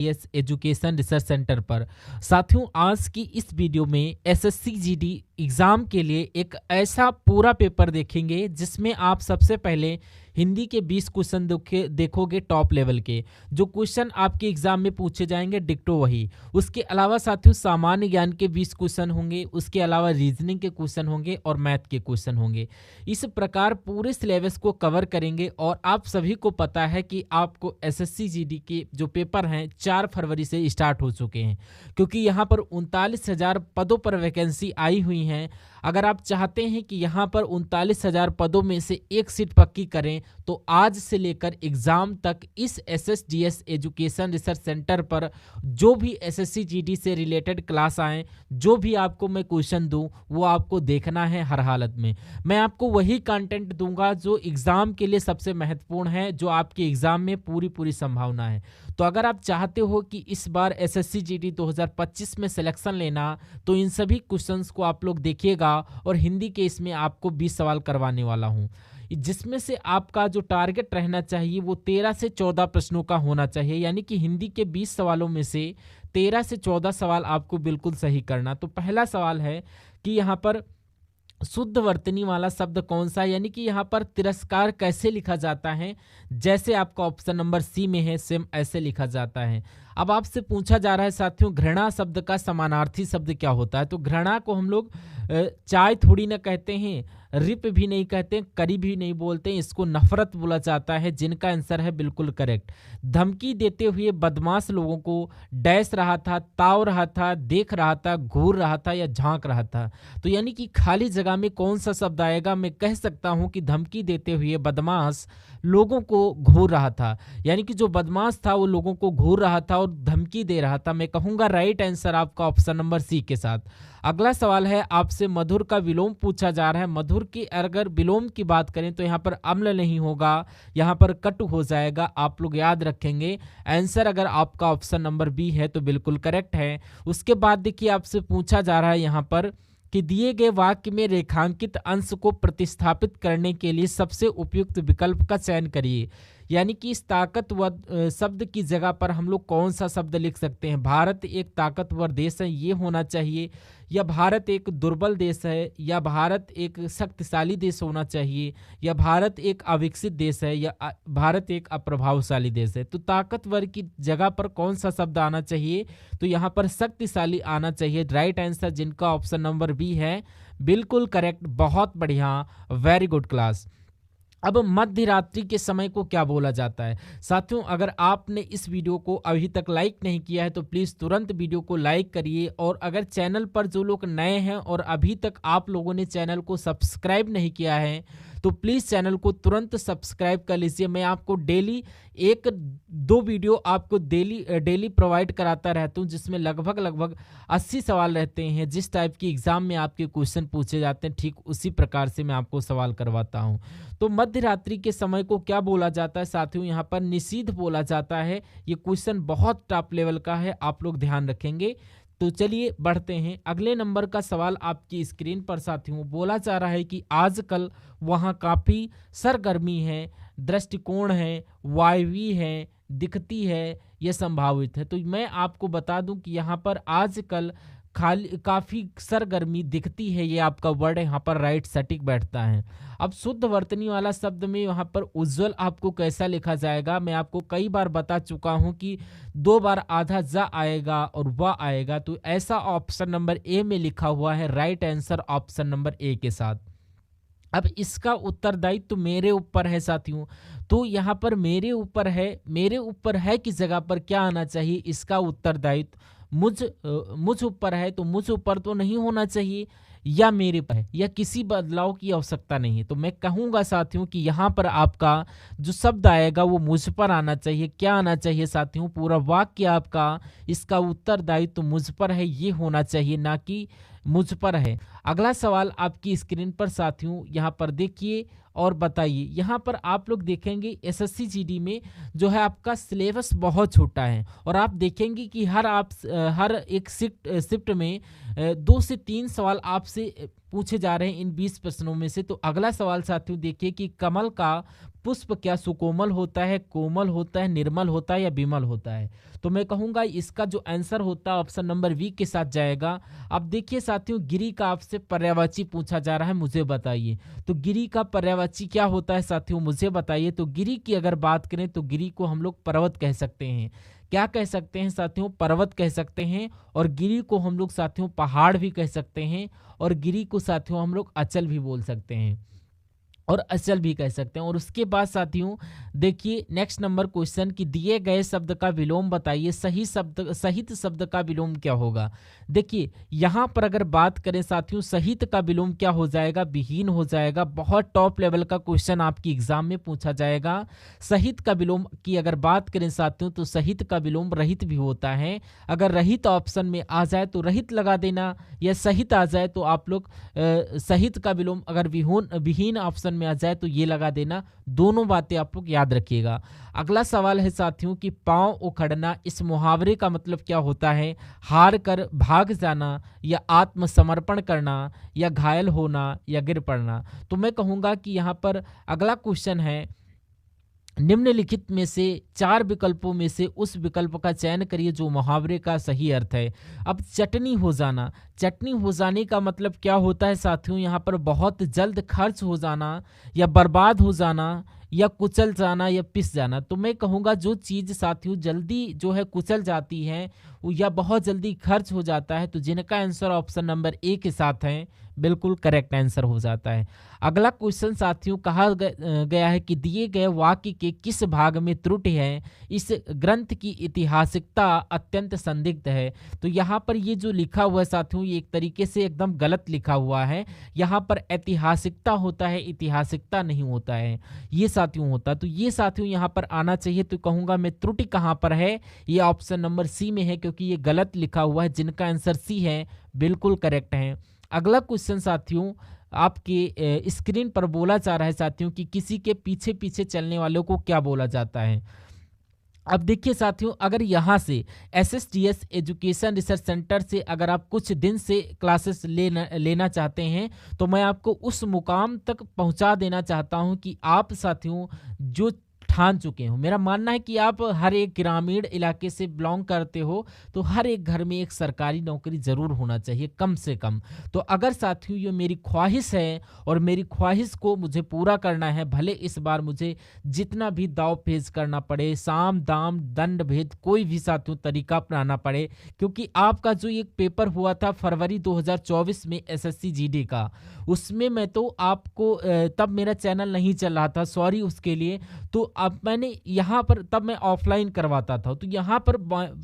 Yes education research centre पर। साथियों, आज की इस वीडियो में एसएससी जीडी एग्ज़ाम के लिए एक ऐसा पूरा पेपर देखेंगे जिसमें आप सबसे पहले हिंदी के 20 क्वेश्चन देखोगे टॉप लेवल के। जो क्वेश्चन आपके एग्जाम में पूछे जाएंगे डिक्टो वही। उसके अलावा साथियों सामान्य ज्ञान के 20 क्वेश्चन होंगे, उसके अलावा रीजनिंग के क्वेश्चन होंगे और मैथ के क्वेश्चन होंगे। इस प्रकार पूरे सिलेबस को कवर करेंगे और आप सभी को पता है कि आपको एसएससी जीडी के जो पेपर हैं 4 फरवरी से स्टार्ट हो चुके हैं, क्योंकि यहाँ पर 39,000 पदों पर वैकेंसी आई हुई हैं। अगर आप चाहते हैं कि यहाँ पर 39,000 पदों में से एक सीट पक्की करें तो आज से लेकर एग्ज़ाम तक इस एसएसडीएस एजुकेशन रिसर्च सेंटर पर जो भी एसएससी जीडी से रिलेटेड क्लास आएँ, जो भी आपको मैं क्वेश्चन दूं, वो आपको देखना है हर हालत में। मैं आपको वही कंटेंट दूंगा जो एग्ज़ाम के लिए सबसे महत्वपूर्ण है, जो आपके एग्ज़ाम में पूरी संभावना है। तो अगर आप चाहते हो कि इस बार एसएससी जीडी 2025 में सिलेक्शन लेना, तो इन सभी क्वेश्चंस को आप लोग देखिएगा और हिंदी के इसमें आपको 20 सवाल करवाने वाला हूं, जिसमें से आपका जो टारगेट रहना चाहिए वो 13 से 14 प्रश्नों का होना चाहिए। यानी कि हिंदी के 20 सवालों में से 13 से 14 सवाल आपको बिल्कुल सही करना। तो पहला सवाल है कि यहाँ पर शुद्ध वर्तनी वाला शब्द कौन सा है, यानी कि यहाँ पर तिरस्कार कैसे लिखा जाता है। जैसे आपका ऑप्शन नंबर सी में है, सेम ऐसे लिखा जाता है। अब आपसे पूछा जा रहा है साथियों, घृणा शब्द का समानार्थी शब्द क्या होता है। तो घृणा को हम लोग चाय थोड़ी ना कहते हैं, रिप भी नहीं कहते हैं, करी भी नहीं बोलते हैं, इसको नफरत बोला जाता है, जिनका आंसर है बिल्कुल करेक्ट। धमकी देते हुए बदमाश लोगों को डैश रहा था, ताव रहा था, देख रहा था, घूर रहा था या झांक रहा था। तो यानी कि खाली जगह में कौन सा शब्द आएगा। मैं कह सकता हूं कि धमकी देते हुए बदमाश लोगों को घूर रहा था, यानी कि जो बदमाश था वो लोगों को घूर रहा था और धमकी दे रहा था। मैं कहूंगा राइट आंसर आपका ऑप्शन नंबर सी के साथ। अगला सवाल है आपसे मधुर का विलोम पूछा जा रहा है। मधुर की अगर विलोम की बात करें तो यहाँ पर अम्ल नहीं होगा, यहाँ पर कटु हो जाएगा। आप लोग याद रखेंगे। आंसर अगर आपका ऑप्शन नंबर बी है तो बिल्कुल करेक्ट है। उसके बाद देखिए आपसे पूछा जा रहा है यहाँ पर कि दिए गए वाक्य में रेखांकित अंश को प्रतिस्थापित करने के लिए सबसे उपयुक्त विकल्प का चयन करिए। यानी कि इस ताकतवर शब्द की जगह पर हम लोग कौन सा शब्द लिख सकते हैं। भारत एक ताकतवर देश है, ये होना चाहिए, या भारत एक दुर्बल देश है, या भारत एक शक्तिशाली देश होना चाहिए, या भारत एक अविकसित देश है, या भारत एक अप्रभावशाली देश है। तो ताकतवर की जगह पर कौन सा शब्द आना चाहिए। तो यहाँ पर शक्तिशाली आना चाहिए। राइट आंसर जिनका ऑप्शन नंबर बी है बिल्कुल करेक्ट। बहुत बढ़िया, वेरी गुड क्लास। अब मध्य रात्रि के समय को क्या बोला जाता है। साथियों, अगर आपने इस वीडियो को अभी तक लाइक नहीं किया है तो प्लीज़ तुरंत वीडियो को लाइक करिए। और अगर चैनल पर जो लोग नए हैं और अभी तक आप लोगों ने चैनल को सब्सक्राइब नहीं किया है तो प्लीज़ चैनल को तुरंत सब्सक्राइब कर लीजिए। मैं आपको डेली 1-2 वीडियो आपको डेली प्रोवाइड कराता रहता हूं, जिसमें लगभग 80 सवाल रहते हैं। जिस टाइप की एग्ज़ाम में आपके क्वेश्चन पूछे जाते हैं ठीक उसी प्रकार से मैं आपको सवाल करवाता हूं। तो मध्य रात्रि के समय को क्या बोला जाता है साथियों, यहाँ पर निषीध बोला जाता है। ये क्वेश्चन बहुत टॉप लेवल का है, आप लोग ध्यान रखेंगे। तो चलिए बढ़ते हैं। अगले नंबर का सवाल आपकी स्क्रीन पर साथियों बोला जा रहा है कि आजकल वहाँ काफ़ी सरगर्मी है, दृष्टिकोण है, वायवी है, दिखती है, यह संभावित है। तो मैं आपको बता दूं कि यहाँ पर आजकल काफ़ी सरगर्मी दिखती है, ये आपका वर्ड है, यहाँ पर राइट सटीक बैठता है। अब शुद्ध वर्तनी वाला शब्द में यहाँ पर उज्जवल आपको कैसा लिखा जाएगा। मैं आपको कई बार बता चुका हूँ कि 2 बार आधा जा आएगा और वह आएगा। तो ऐसा ऑप्शन नंबर ए में लिखा हुआ है। Right answer option number A के साथ। अब इसका उत्तरदायित्व तो मेरे ऊपर है साथियों। तो यहाँ पर मेरे ऊपर है की जगह पर क्या आना चाहिए, इसका उत्तरदायित्व मुझ ऊपर है। तो मुझ ऊपर तो नहीं होना चाहिए, या मेरे पर है, या किसी बदलाव की आवश्यकता नहीं है। तो मैं कहूँगा साथियों कि यहाँ पर आपका जो शब्द आएगा वो मुझ पर आना चाहिए। क्या आना चाहिए साथियों, पूरा वाक्य आपका इसका उत्तरदायित्व तो मुझ पर है ये होना चाहिए, ना कि मुझ पर है। अगला सवाल आपकी स्क्रीन पर साथियों यहाँ पर देखिए और बताइए। यहाँ पर आप लोग देखेंगे एसएससी जीडी में जो है आपका सिलेबस बहुत छोटा है और आप देखेंगे कि हर एक शिफ्ट में 2 से 3 सवाल आपसे पूछे जा रहे हैं इन 20 प्रश्नों में से। तो अगला सवाल साथियों देखिए कि कमल का पुष्प क्या सुकोमल होता है, कोमल होता है, निर्मल होता है या विमल होता है? तो मैं कहूँगा इसका जो आंसर होता है ऑप्शन नंबर बी के साथ जाएगा। अब देखिए साथियों, गिरी का आपसे पर्यायवाची पूछा जा रहा है, मुझे बताइए। तो गिरी का पर्यायवाची क्या होता है साथियों, मुझे बताइए। तो गिरी की अगर बात करें तो गिरी को हम लोग पर्वत कह सकते हैं। क्या कह सकते हैं साथियों? पर्वत कह सकते हैं। और गिरी को हम लोग साथियों पहाड़ भी कह सकते हैं। और गिरी को साथियों हम लोग अचल भी बोल सकते हैं और अचल भी कह सकते हैं। और उसके बाद साथियों देखिए नेक्स्ट नंबर क्वेश्चन कि दिए गए शब्द का विलोम बताइए, सही शब्द सहित शब्द का विलोम क्या होगा। देखिए यहाँ पर अगर बात करें साथियों, सहित का विलोम क्या हो जाएगा? विहीन हो जाएगा। बहुत टॉप लेवल का क्वेश्चन आपकी एग्जाम में पूछा जाएगा। सहित का विलोम की अगर बात करें साथियों, तो सहित का विलोम रहित भी होता है। अगर रहित ऑप्शन में आ जाए तो रहित लगा देना, या सहित आ जाए तो आप लोग सहित का विलोम अगर विहीन ऑप्शन में आ जाए तो ये लगा देना। दोनों बातें आप लोग याद रखिएगा। अगला सवाल है साथियों कि पांव उखड़ना, इस मुहावरे का मतलब क्या होता है? हार कर भाग जाना, या आत्मसमर्पण करना, या घायल होना, या गिर पड़ना। तो मैं कहूँगा कि यहाँ पर अगला क्वेश्चन है, निम्नलिखित में से 4 विकल्पों में से उस विकल्प का चयन करिए जो मुहावरे का सही अर्थ है। अब चटनी हो जाना, चटनी हो जाने का मतलब क्या होता है साथियों? यहाँ पर बहुत जल्द खर्च हो जाना, या बर्बाद हो जाना, या कुचल जाना, या पिस जाना। तो मैं कहूँगा जो चीज़ साथियों जल्दी जो है कुचल जाती है या बहुत जल्दी खर्च हो जाता है, तो जिनका आंसर ऑप्शन नंबर ए के साथ है, बिल्कुल करेक्ट आंसर हो जाता है। अगला क्वेश्चन साथियों कहा गया है कि दिए गए वाक्य के किस भाग में त्रुटि है? इस ग्रंथ की ऐतिहासिकता अत्यंत संदिग्ध है। तो यहाँ पर ये जो लिखा हुआ है साथियों, ये एक तरीके से एकदम गलत लिखा हुआ है। यहाँ पर ऐतिहासिकता होता है, ऐतिहासिकता नहीं होता है, ये साथियों होता। तो ये साथियों यहाँ पर आना चाहिए। तो कहूँगा मैं त्रुटि कहाँ पर है? ये ऑप्शन नंबर सी में है, क्योंकि ये गलत लिखा हुआ है। जिनका आंसर सी है बिल्कुल करेक्ट है। अगला क्वेश्चन साथियों आपके स्क्रीन पर बोला जा रहा है साथियों कि किसी के पीछे पीछे चलने वालों को क्या बोला जाता है। अब देखिए साथियों, अगर यहाँ से SSDS एजुकेशन रिसर्च सेंटर से अगर आप कुछ दिन से क्लासेस लेना चाहते हैं, तो मैं आपको उस मुकाम तक पहुँचा देना चाहता हूँ कि आप साथियों जो ठान चुके हो, मेरा मानना है कि आप हर एक ग्रामीण इलाके से बिलोंग करते हो, तो हर एक घर में एक सरकारी नौकरी ज़रूर होना चाहिए कम से कम। तो अगर साथियों ये मेरी ख्वाहिश है और मेरी ख्वाहिश को मुझे पूरा करना है, भले इस बार मुझे जितना भी दाव पेच करना पड़े, साम दाम दंड भेद कोई भी साथियों तरीका अपनाना पड़े, क्योंकि आपका जो एक पेपर हुआ था फरवरी 2024 में SSC GD का, उसमें मैं तो आपको तब मेरा चैनल नहीं चल रहा था, सॉरी उसके लिए। तो अब मैंने यहाँ पर तब मैं ऑफलाइन करवाता था, तो यहाँ पर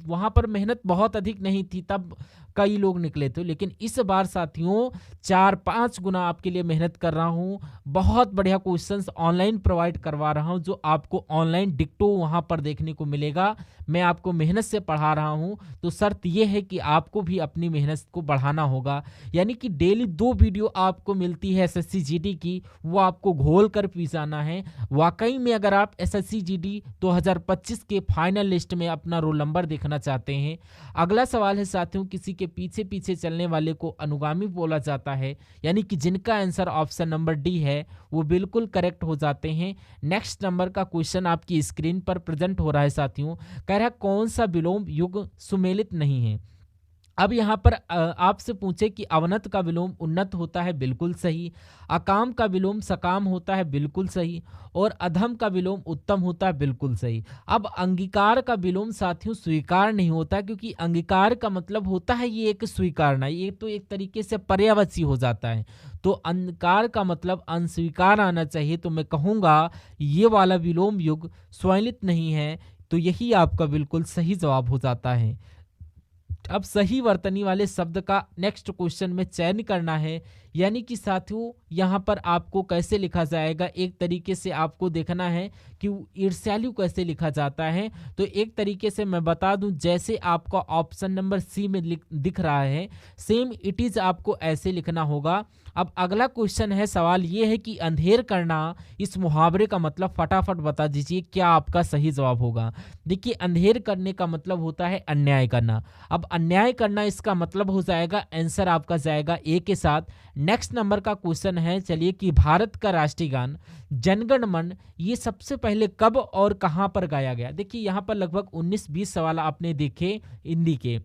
वहाँ पर मेहनत बहुत अधिक नहीं थी, तब कई लोग निकले थे। लेकिन इस बार साथियों 4-5 गुना आपके लिए मेहनत कर रहा हूँ। बहुत बढ़िया क्वेश्चंस ऑनलाइन प्रोवाइड करवा रहा हूँ, जो आपको ऑनलाइन डिक्टो वहाँ पर देखने को मिलेगा। मैं आपको मेहनत से पढ़ा रहा हूँ, तो शर्त यह है कि आपको भी अपनी मेहनत को बढ़ाना होगा। यानी कि डेली 2 वीडियो आपको मिलती है SSC GD की, वो आपको घोल कर पी जाना है। वाकई में अगर आप SSC GD 2025 के फाइनल लिस्ट में अपना रोल नंबर देखना चाहते हैं। अगला सवाल है साथियों, किसी के पीछे पीछे चलने वाले को अनुगामी बोला जाता है, यानी कि जिनका आंसर ऑप्शन नंबर डी है वो बिल्कुल करेक्ट हो जाते हैं। नेक्स्ट नंबर का क्वेश्चन आपकी स्क्रीन पर प्रेजेंट हो रहा है साथियों, कह रहा है कौन सा विलोम युग सुमेलित नहीं है। अब यहाँ पर आपसे पूछे कि अवनत का विलोम उन्नत होता है, बिल्कुल सही। अकाम का विलोम सकाम होता है, बिल्कुल सही। और अधम का विलोम उत्तम होता है, बिल्कुल सही। अब अंगीकार का विलोम साथियों स्वीकार नहीं होता, क्योंकि अंगीकार का मतलब होता है ये एक स्वीकारना, ये तो एक तरीके से पर्यायवाची हो जाता है। तो अंगीकार का मतलब अस्वीकार आना चाहिए। तो मैं कहूँगा ये वाला विलोम युग स्वयलित नहीं है, तो यही आपका बिल्कुल सही जवाब हो जाता है। अब सही वर्तनी वाले शब्द का नेक्स्ट क्वेश्चन में चयन करना है, यानी कि साथियों यहाँ पर आपको कैसे लिखा जाएगा, एक तरीके से आपको देखना है कि ईर्ष्यालु कैसे लिखा जाता है। तो एक तरीके से मैं बता दूं, जैसे आपका ऑप्शन नंबर सी में दिख रहा है, सेम इट इज आपको ऐसे लिखना होगा। अब अगला क्वेश्चन है, सवाल ये है कि अंधेर करना, इस मुहावरे का मतलब फटाफट बता दीजिए क्या आपका सही जवाब होगा। देखिए अंधेर करने का मतलब होता है अन्याय करना। अब अन्याय करना इसका मतलब हो जाएगा, आंसर आपका जाएगा ए के साथ। नेक्स्ट नंबर का क्वेश्चन है, चलिए, कि भारत का राष्ट्रीय गान जन गण मन ये सबसे पहले कब और कहां पर गाया गया। देखिए यहाँ पर लगभग 19-20 सवाल आपने देखे हिंदी के।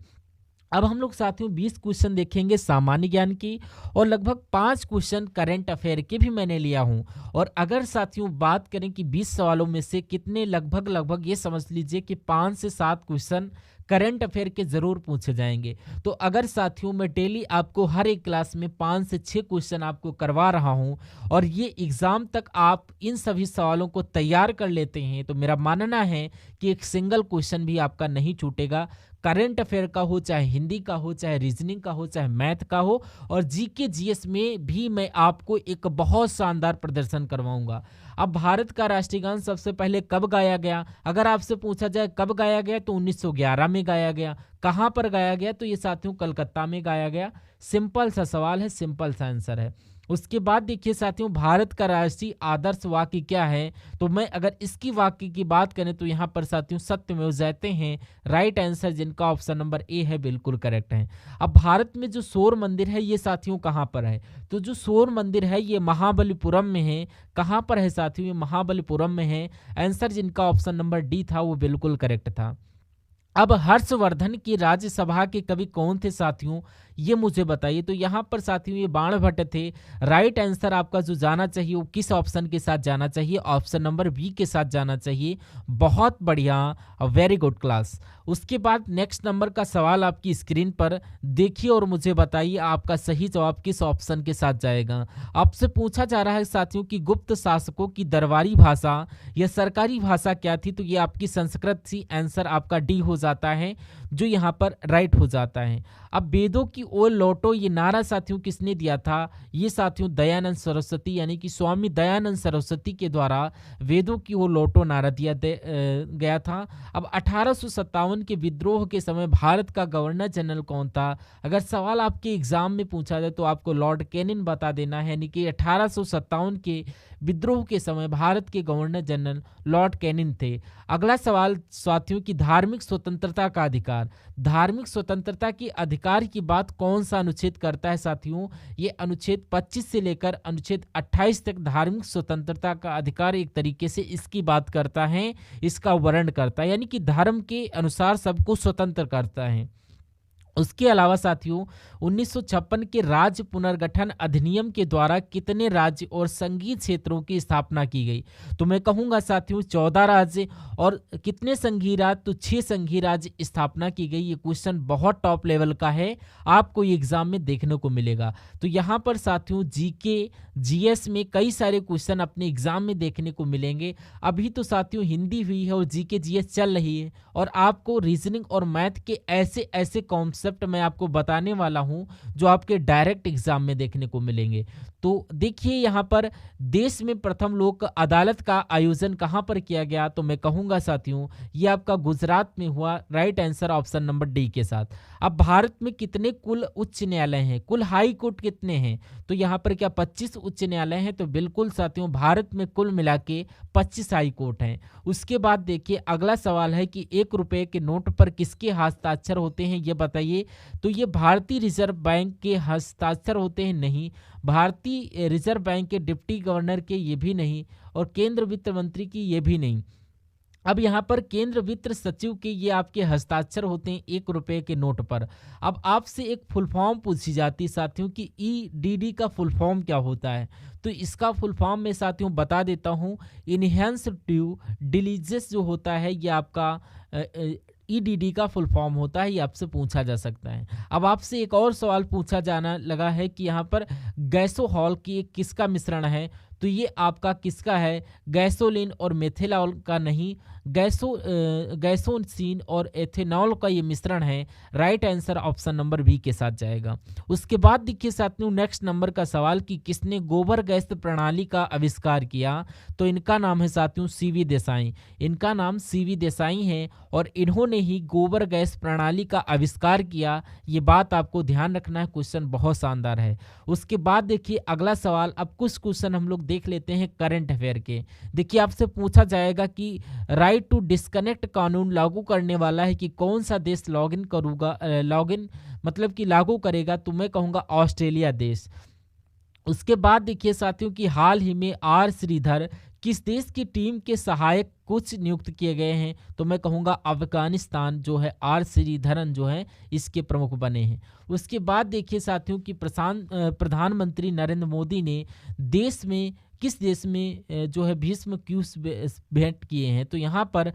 अब हम लोग साथियों 20 क्वेश्चन देखेंगे सामान्य ज्ञान की, और लगभग 5 क्वेश्चन करंट अफेयर के भी मैंने लिया हूं। और अगर साथियों बात करें कि 20 सवालों में से कितने, लगभग ये समझ लीजिए कि 5 से 7 क्वेश्चन करंट अफेयर के जरूर पूछे जाएंगे। तो अगर साथियों मैं डेली आपको हर एक क्लास में 5 से 6 क्वेश्चन आपको करवा रहा हूं, और ये एग्जाम तक आप इन सभी सवालों को तैयार कर लेते हैं, तो मेरा मानना है कि एक सिंगल क्वेश्चन भी आपका नहीं छूटेगा। करंट अफेयर का हो, चाहे हिंदी का हो, चाहे रीजनिंग का हो, चाहे मैथ का हो, और जीके जीएस में भी मैं आपको एक बहुत शानदार प्रदर्शन करवाऊंगा। अब भारत का राष्ट्रीय गान सबसे पहले कब गाया गया, अगर आपसे पूछा जाए कब गाया गया, तो 1911 में गाया गया। कहां पर गाया गया, तो ये साथियों कलकत्ता में गाया गया। सिंपल सा सवाल है, सिंपल सा आंसर है। उसके बाद देखिए साथियों, भारत का राष्ट्रीय आदर्श वाक्य क्या है, तो मैं अगर इसकी वाक्य की बात करें तो यहाँ पर साथियों सत्यमेव जयते हैं राइट आंसर, जिनका ऑप्शन नंबर ए है बिल्कुल करेक्ट है। अब भारत में जो सौर मंदिर है ये साथियों कहाँ पर है, तो जो सौर मंदिर है ये महाबलीपुरम में है। कहाँ पर है साथियों, ये महाबलीपुरम में है। आंसर जिनका ऑप्शन नंबर डी था वो बिल्कुल करेक्ट था। अब हर्षवर्धन की राज्यसभा के कवि कौन थे साथियों, ये मुझे बताइए। तो यहाँ पर साथियों ये बाणभट्ट थे। राइट आंसर आपका जो जाना चाहिए वो किस ऑप्शन के साथ जाना चाहिए, ऑप्शन नंबर बी के साथ जाना चाहिए। बहुत बढ़िया, वेरी गुड क्लास। उसके बाद नेक्स्ट नंबर का सवाल आपकी स्क्रीन पर देखिए और मुझे बताइए आपका सही जवाब किस ऑप्शन के साथ जाएगा। आपसे पूछा जा रहा है साथियों कि गुप्त शासकों की दरबारी भाषा या सरकारी भाषा क्या थी, तो ये आपकी संस्कृत थी। आंसर आपका डी हो जाता है, जो यहाँ पर राइट हो जाता है। अब वेदों की ओर लौटो ये नारा साथियों किसने दिया था, ये साथियों दयानंद सरस्वती यानी कि स्वामी दयानंद सरस्वती के द्वारा वेदों की ओर लौटो नारा दिया गया था। अब 1857 के विद्रोह के समय भारत का गवर्नर जनरल कौन था, अगर सवाल आपके एग्जाम में पूछा जाए तो आपको लॉर्ड कैनिंग बता देना है, यानी कि 1857 के विद्रोह के समय भारत के गवर्नर जनरल लॉर्ड कैनिंग थे। अगला सवाल साथियों की धार्मिक स्वतंत्रता का अधिकार, धार्मिक स्वतंत्रता की अधिकार की बात कौन सा अनुच्छेद करता है साथियों, ये अनुच्छेद 25 से लेकर अनुच्छेद 28 तक धार्मिक स्वतंत्रता का अधिकार एक तरीके से इसकी बात करता है, इसका वर्णन करता है, यानी कि धर्म के अनुसार सबको स्वतंत्र करता है। उसके अलावा साथियों 1956 के राज्य पुनर्गठन अधिनियम के द्वारा कितने राज्य और संघीय क्षेत्रों की स्थापना की गई, तो मैं कहूंगा साथियों 14 राज्य, और कितने संघीय राज्य, तो 6 संघीय राज्य स्थापना की गई। ये क्वेश्चन बहुत टॉप लेवल का है, आपको ये एग्जाम में देखने को मिलेगा। तो यहाँ पर साथियों जीके जीएस में कई सारे क्वेश्चन अपने एग्जाम में देखने को मिलेंगे। अभी तो साथियों हिंदी हुई है और जीके जीएस चल रही है, और आपको रीजनिंग और मैथ के ऐसे ऐसे कॉन्सेप्ट मैं आपको बताने वाला हूं जो आपके डायरेक्ट एग्जाम में देखने को मिलेंगे। तो देखिए यहाँ पर देश में प्रथम लोक अदालत का आयोजन कहाँ पर किया गया, तो मैं कहूँगा साथियों ये आपका गुजरात में हुआ। Right answer option number D के साथ। अब भारत में कितने कुल उच्च न्यायालय हैं, कुल हाई कोर्ट कितने हैं, तो यहाँ पर क्या 25 उच्च न्यायालय हैं, तो बिल्कुल साथियों भारत में कुल मिला के 25 हाई कोर्ट हैं। उसके बाद देखिए अगला सवाल है कि 1 रुपए के नोट पर किसके हस्ताक्षर होते हैं, ये बताइए। तो ये भारतीय रिजर्व बैंक के हस्ताक्षर होते हैं, नहीं। भारतीय रिजर्व बैंक के डिप्टी गवर्नर के ये भी नहीं, और केंद्र वित्त मंत्री की ये भी नहीं। अब यहाँ पर केंद्र वित्त सचिव के ये आपके हस्ताक्षर होते हैं 1 रुपए के नोट पर। अब आपसे एक फुल फॉर्म पूछी जाती है साथियों कि ईडीडी का फुल फॉर्म क्या होता है, तो इसका फुल फॉर्म मैं साथियों बता देता हूँ। इनहेंस ड्यू डिलिजेंस जो होता है ये आपका ईडीडी का फुल फॉर्म होता है, ये आपसे पूछा जा सकता है। अब आपसे एक और सवाल पूछा जाना लगा है कि यहाँ पर गैसोहॉल की एक किसका मिश्रण है, तो ये आपका किसका है, गैसोलीन और मेथिलॉल का नहीं, गैसोसिन और एथेनॉल का ये मिश्रण है। Right answer option number B के साथ जाएगा। उसके बाद देखिए साथियों नेक्स्ट नंबर का सवाल कि किसने गोबर गैस प्रणाली का आविष्कार किया, तो इनका नाम है साथियों सीवी देसाई। इनका नाम सीवी देसाई है और इन्होंने ही गोबर गैस प्रणाली का आविष्कार किया। ये बात आपको ध्यान रखना है, क्वेश्चन बहुत शानदार है। उसके बाद देखिए अगला सवाल, अब कुछ क्वेश्चन हम लोग देख लेते हैं करंट अफेयर के। देखिए आपसे पूछा जाएगा कि राइट टू डिस्कनेक्ट कानून लागू करने वाला है कि कौन सा देश लॉगिन मतलब कि लागू करेगा, तो मैं कहूँगा ऑस्ट्रेलिया देश। उसके बाद देखिए साथियों कि हाल ही में आर श्रीधर किस देश की टीम के सहायक कोच नियुक्त किए गए हैं? तो मैं कहूँगा अफगानिस्तान जो है आर श्रीधरन जो है इसके प्रमुख बने हैं। उसके बाद देखिए साथियों कि प्रधानमंत्री नरेंद्र मोदी ने देश में किस देश में जो है भीष्म क्यूब भेंट किए हैं? तो यहाँ पर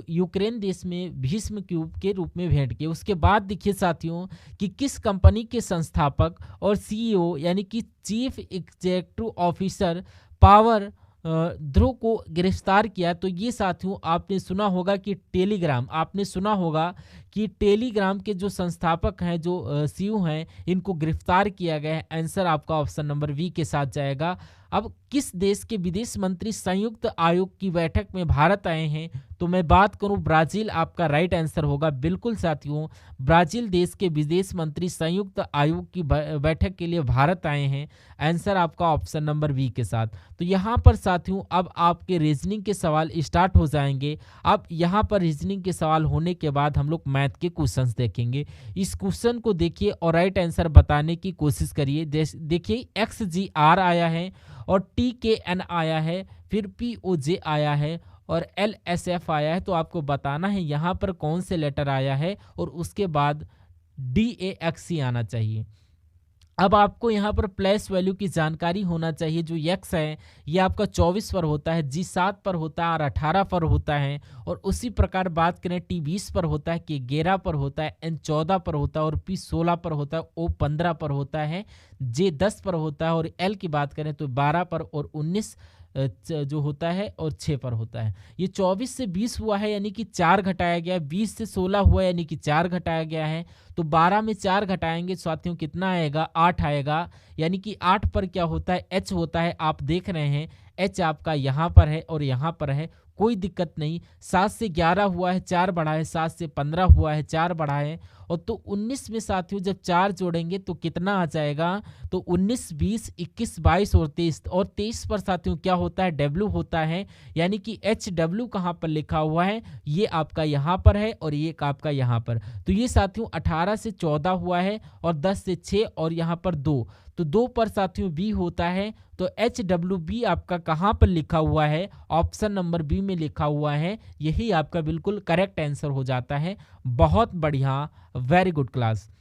यूक्रेन देश में भीष्म क्यूब के रूप में भेंट किए। उसके बाद देखिए साथियों कि किस कंपनी के संस्थापक और सीईओ यानी कि चीफ एग्जीक्यूटिव ऑफिसर पावर ध्रुव को गिरफ्तार किया? तो ये साथियों आपने सुना होगा कि टेलीग्राम, आपने सुना होगा कि टेलीग्राम के जो संस्थापक हैं, जो सीईओ हैं, इनको गिरफ्तार किया गया है। आंसर आपका ऑप्शन नंबर बी के साथ जाएगा। अब किस देश के विदेश मंत्री संयुक्त आयोग की बैठक में भारत आए हैं? तो मैं बात करूं ब्राजील, आपका राइट आंसर होगा। बिल्कुल साथियों, ब्राजील देश के विदेश मंत्री संयुक्त आयोग की बैठक के लिए भारत आए हैं। आंसर आपका ऑप्शन नंबर बी के साथ। तो यहाँ पर साथियों अब आपके रीजनिंग के सवाल स्टार्ट हो जाएंगे। अब यहाँ पर रीजनिंग के सवाल होने के बाद हम लोग मैथ के क्वेश्चंस देखेंगे। इस क्वेश्चन को देखिए और राइट आंसर बताने की कोशिश करिए। देखिए XGR आया है और TKN आया है, फिर POJ आया है और LSF आया है। तो आपको बताना है यहाँ पर कौन से लेटर आया है और उसके बाद DAXC आना चाहिए। अब आपको यहाँ पर प्लेस वैल्यू की जानकारी होना चाहिए। जो x है ये आपका 24 पर होता है, G 7 पर होता है और 18 पर होता है। और उसी प्रकार बात करें T 20 पर होता है, K 11 पर होता है, N 14 पर होता है और P 16 पर होता है, O 15 पर होता है, J 10 पर होता है और L की बात करें तो 12 पर और 19 जो होता है और 6 पर होता है। ये 24 से 20 हुआ है यानी कि 4 घटाया गया, 20 से 16 हुआ यानी कि 4 घटाया गया है। तो 12 में 4 घटाएंगे साथियों कितना आएगा? 8 आएगा। यानी कि 8 पर क्या होता है? H होता है। आप देख रहे हैं H आपका यहाँ पर है और यहाँ पर है, कोई दिक्कत नहीं। 7 से 11 हुआ है, 4 बढ़ा है, 7 से 15 हुआ है, 4 बढ़ा है। और तो 19 में साथियों जब 4 जोड़ेंगे तो कितना आ जाएगा? तो 19, 20, 21, 22 और 23। और 23 पर साथियों क्या होता है? W होता है। यानी कि HW कहाँ पर लिखा हुआ है? ये आपका यहाँ पर है और ये आपका यहाँ पर। तो ये साथियों 18 से 14 हुआ है और 10 से 6 और यहाँ पर 2। तो 2 पर साथियों B होता है। तो HWB आपका कहाँ पर लिखा हुआ है? ऑप्शन नंबर बी में लिखा हुआ है। यही आपका बिल्कुल करेक्ट आंसर हो जाता है। बहुत बढ़िया, वेरी गुड क्लास।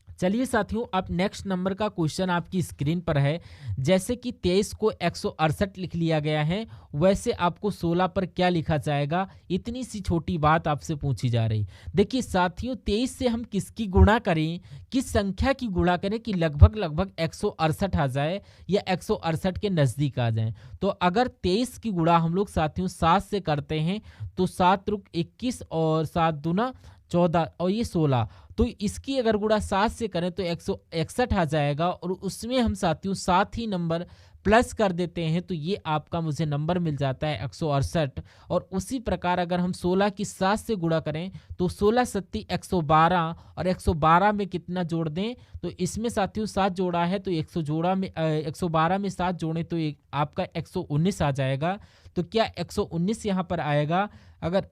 चलिए साथियों, अब नेक्स्ट नंबर का क्वेश्चन आपकी स्क्रीन पर है। जैसे कि 23 को 168 लिख लिया गया है, वैसे आपको 16 पर क्या लिखा जाएगा? इतनी सी छोटी बात आपसे पूछी जा रही। देखिए साथियों, 23 से हम किसकी गुणा करें, किस संख्या की गुणा करें कि लगभग 168 आ जाए या 168 के नज़दीक आ जाए? तो अगर 23 की गुणा हम लोग साथियों 7 से करते हैं तो 7 रुक 21 और 7 दूना 14 और ये 16। तो इसकी अगर गुणा 7 से करें तो 161 आ जाएगा और उसमें हम साथियों 7 ही नंबर प्लस कर देते हैं तो ये आपका मुझे नंबर मिल जाता है 168। और उसी प्रकार अगर हम 16 की 7 से गुणा करें तो 16 सत्ती 112 और 112 में कितना जोड़ दें? तो इसमें साथियों 7 जोड़ा है तो 112 में 7 जोड़ें तो आपका 119 आ जाएगा। तो क्या 119 यहाँ पर आएगा? अगर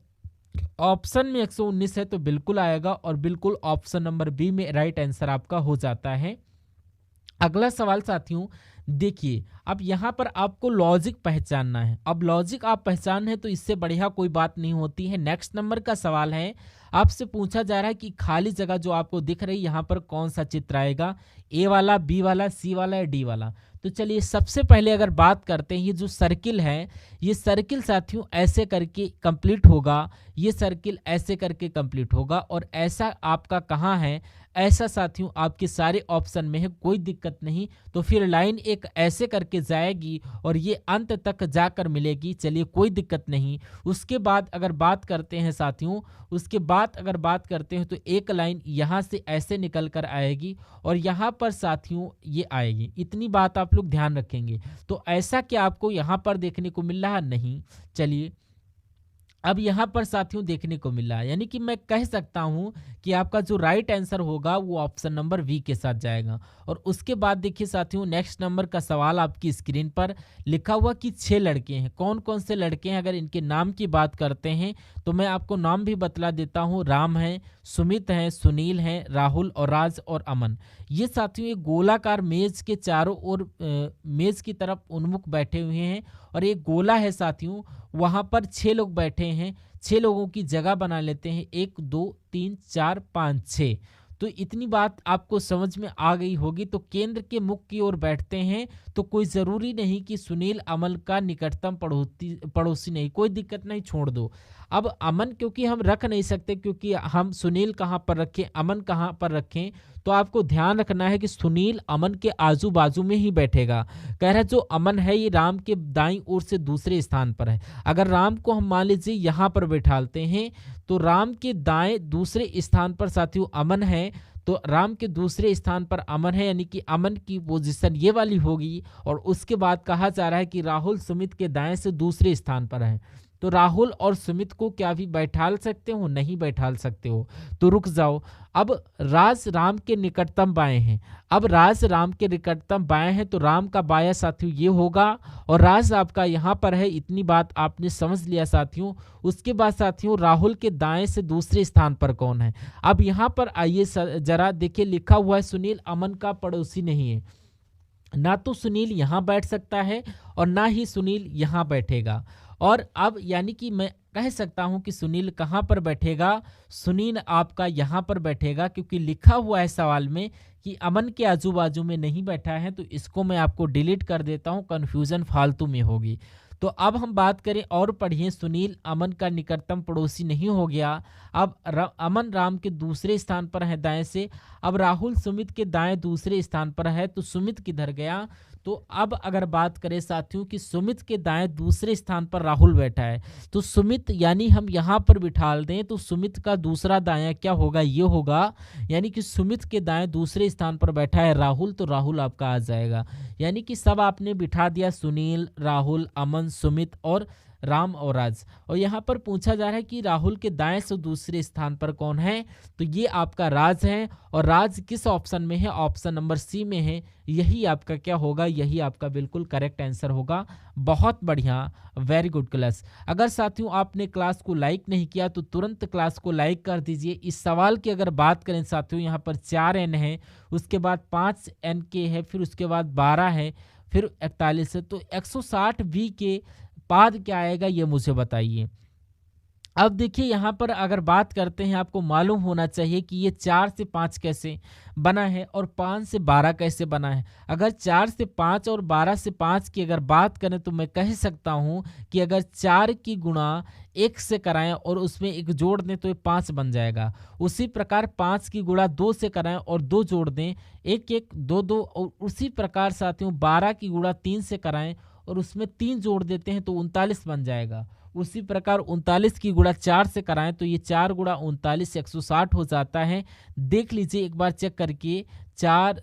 ऑप्शन में 119 है तो बिल्कुल आएगा और बिल्कुल ऑप्शन नंबर बी में राइट आंसर आपका हो जाता है। अगला सवाल साथियों देखिए, अब यहाँ पर आपको लॉजिक पहचानना है। अब लॉजिक आप पहचान है तो इससे बढ़िया कोई बात नहीं होती है। नेक्स्ट नंबर का सवाल है, आपसे पूछा जा रहा है कि खाली जगह जो आपको दिख रही है यहाँ पर कौन सा चित्र आएगा? ए वाला, बी वाला, सी वाला या डी वाला? तो चलिए सबसे पहले अगर बात करते हैं, ये जो सर्किल है, ये सर्किल साथियों ऐसे करके कंप्लीट होगा, ये सर्किल ऐसे करके कंप्लीट होगा और ऐसा आपका कहाँ है? ऐसा साथियों आपके सारे ऑप्शन में है, कोई दिक्कत नहीं। तो फिर लाइन एक ऐसे करके जाएगी और ये अंत तक जाकर मिलेगी। चलिए कोई दिक्कत नहीं। उसके बाद अगर बात करते हैं साथियों, उसके बाद अगर बात करते हैं तो एक लाइन यहाँ से ऐसे निकल कर आएगी और यहाँ पर साथियों ये आएगी। इतनी बात आप लोग ध्यान रखेंगे। तो ऐसा क्या आपको यहाँ पर देखने को मिल रहा? नहीं। चलिए अब यहाँ पर साथियों देखने को मिला, यानी कि मैं कह सकता हूँ कि आपका जो राइट आंसर होगा वो ऑप्शन नंबर वी के साथ जाएगा। और उसके बाद देखिए साथियों, नेक्स्ट नंबर का सवाल आपकी स्क्रीन पर लिखा हुआ कि 6 लड़के हैं। कौन कौन से लड़के हैं? अगर इनके नाम की बात करते हैं तो मैं आपको नाम भी बतला देता हूँ। राम है, सुमित है, सुनील है, राहुल और राज और अमन। ये साथियों एक गोलाकार मेज के चारों ओर मेज की तरफ उन्मुख बैठे हुए हैं, और एक गोला है साथियों, वहाँ पर 6 लोग बैठे हैं। 6 लोगों की जगह बना लेते हैं, 1 2 3 4 5 6। तो इतनी बात आपको समझ में आ गई होगी। तो केंद्र के मुख की ओर बैठते हैं, तो कोई ज़रूरी नहीं कि सुनील अमन का निकटतम पड़ोसी नहीं, कोई दिक्कत नहीं, छोड़ दो। अब अमन क्योंकि हम रख नहीं सकते, क्योंकि हम सुनील कहाँ पर रखें, अमन कहाँ पर रखें, तो आपको ध्यान रखना है कि सुनील अमन के आजू बाजू में ही बैठेगा। कह रहा है जो अमन है ये राम के दाईं ओर से दूसरे स्थान पर है। अगर राम को हम मान लीजिए यहाँ पर बैठालते हैं, तो राम के दाएं दूसरे स्थान पर साथियों अमन है, तो राम के दूसरे स्थान पर अमन है, यानी कि अमन की पोजीशन ये वाली होगी। और उसके बाद कहा जा रहा है कि राहुल सुमित के दाएं से दूसरे स्थान पर है। तो राहुल और सुमित को क्या भी बैठाल सकते हो? नहीं बैठाल सकते हो, तो रुक जाओ। अब राज राम के निकटतम बाएं हैं। अब राज राम के निकटतम बाएं हैं, तो राम का बाया साथियों ये होगा, और राज आपका यहाँ पर है। इतनी बात आपने समझ लिया साथियों। उसके बाद साथियों राहुल के दाएं से दूसरे स्थान पर कौन है? अब यहाँ पर आइए जरा देखिए, लिखा हुआ है सुनील अमन का पड़ोसी नहीं है। ना तो सुनील यहाँ बैठ सकता है और ना ही सुनील यहाँ बैठेगा। और अब यानी कि मैं कह सकता हूँ कि सुनील कहाँ पर बैठेगा? सुनील आपका यहाँ पर बैठेगा, क्योंकि लिखा हुआ है सवाल में कि अमन के आजू बाजू में नहीं बैठा है। तो इसको मैं आपको डिलीट कर देता हूँ, कन्फ्यूज़न फालतू में होगी। तो अब हम बात करें और पढ़िए, सुनील अमन का निकटतम पड़ोसी नहीं हो गया। अब अमन राम के दूसरे स्थान पर है दाएं से। अब राहुल सुमित के दाएं दूसरे स्थान पर है, तो सुमित किधर गया? तो अब अगर बात करें साथियों कि सुमित के दाएं दूसरे स्थान पर राहुल बैठा है, तो सुमित यानी हम यहाँ पर बिठाल दें, तो सुमित का दूसरा दायां क्या होगा? ये होगा, यानी कि सुमित के दाएं दूसरे स्थान पर बैठा है राहुल, तो राहुल आपका आ जाएगा। यानी कि सब आपने बिठा दिया, सुनील, राहुल, अमन, सुमित और राम और राज। और यहाँ पर पूछा जा रहा है कि राहुल के दाएं से दूसरे स्थान पर कौन है? तो ये आपका राज है। और राज किस ऑप्शन में है? ऑप्शन नंबर सी में है। यही आपका क्या होगा? यही आपका बिल्कुल करेक्ट आंसर होगा। बहुत बढ़िया, वेरी गुड क्लास। अगर साथियों आपने क्लास को लाइक नहीं किया तो तुरंत क्लास को लाइक कर दीजिए। इस सवाल की अगर बात करें साथियों, यहाँ पर 4 एन है, उसके बाद 5 एन के है, फिर उसके बाद 12 है, फिर 41 है। तो 160 वी के बाद क्या आएगा ये मुझे बताइए। अब देखिए यहाँ पर अगर बात करते हैं, आपको मालूम होना चाहिए कि ये 4 से 5 कैसे बना है और 5 से 12 कैसे बना है। अगर 4 से 5 और 12 से 5 की अगर बात करें तो मैं कह सकता हूँ कि अगर 4 की गुणा 1 से कराएं और उसमें 1 जोड़ दें तो ये 5 बन जाएगा। उसी प्रकार 5 की गुणा 2 से कराएं और 2 जोड़ दें, 1 1 2 2। और उसी प्रकार साथियों 12 की गुणा 3 से कराएं और उसमें 3 जोड़ देते हैं तो 39 बन जाएगा। उसी प्रकार 39 की गुणा 4 से कराएं तो ये 4 गुणा 39 160 हो जाता है। देख लीजिए एक बार चेक करके, 4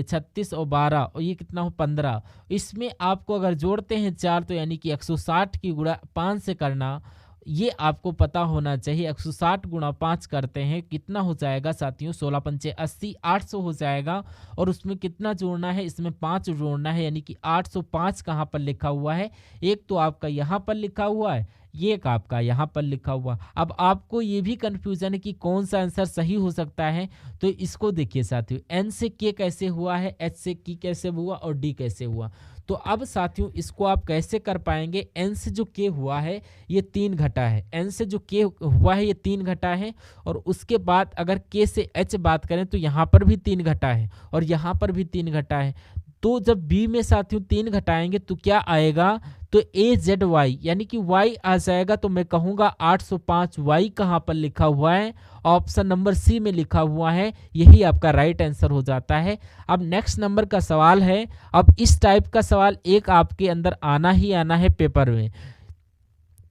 36 और 12 और ये कितना हो 15। इसमें आपको अगर जोड़ते हैं 4 तो यानी कि 160 की गुणा 5 से करना, ये आपको पता होना चाहिए। 160 गुणा 5 करते हैं कितना हो जाएगा साथियों? 16 पंचे 80, 800 हो जाएगा। और उसमें कितना जोड़ना है? इसमें 5 जोड़ना है, यानी कि 805 कहाँ पर लिखा हुआ है? एक तो आपका यहाँ पर लिखा हुआ है, ये एक आपका यहाँ पर लिखा हुआ। अब आपको ये भी कन्फ्यूजन है कि कौन सा आंसर सही हो सकता है, तो इसको देखिए साथियों, एन से के कैसे हुआ है, एच से की कैसे हुआ और डी कैसे हुआ। तो अब साथियों इसको आप कैसे कर पाएंगे? एन से जो के हुआ है ये 3 घटा है, एन से जो के हुआ है ये 3 घटा है। और उसके बाद अगर के से एच बात करें तो यहाँ पर भी 3 घटा है और यहाँ पर भी 3 घटा है। तो जब बी में साथियों 3 घटाएंगे तो क्या आएगा? तो ए जेड वाई यानी कि वाई आ जाएगा। तो मैं कहूँगा 805 वाई कहाँ पर लिखा हुआ है? ऑप्शन नंबर सी में लिखा हुआ है। यही आपका राइट आंसर हो जाता है। अब नेक्स्ट नंबर का सवाल है। अब इस टाइप का सवाल एक आपके अंदर आना ही आना है पेपर में।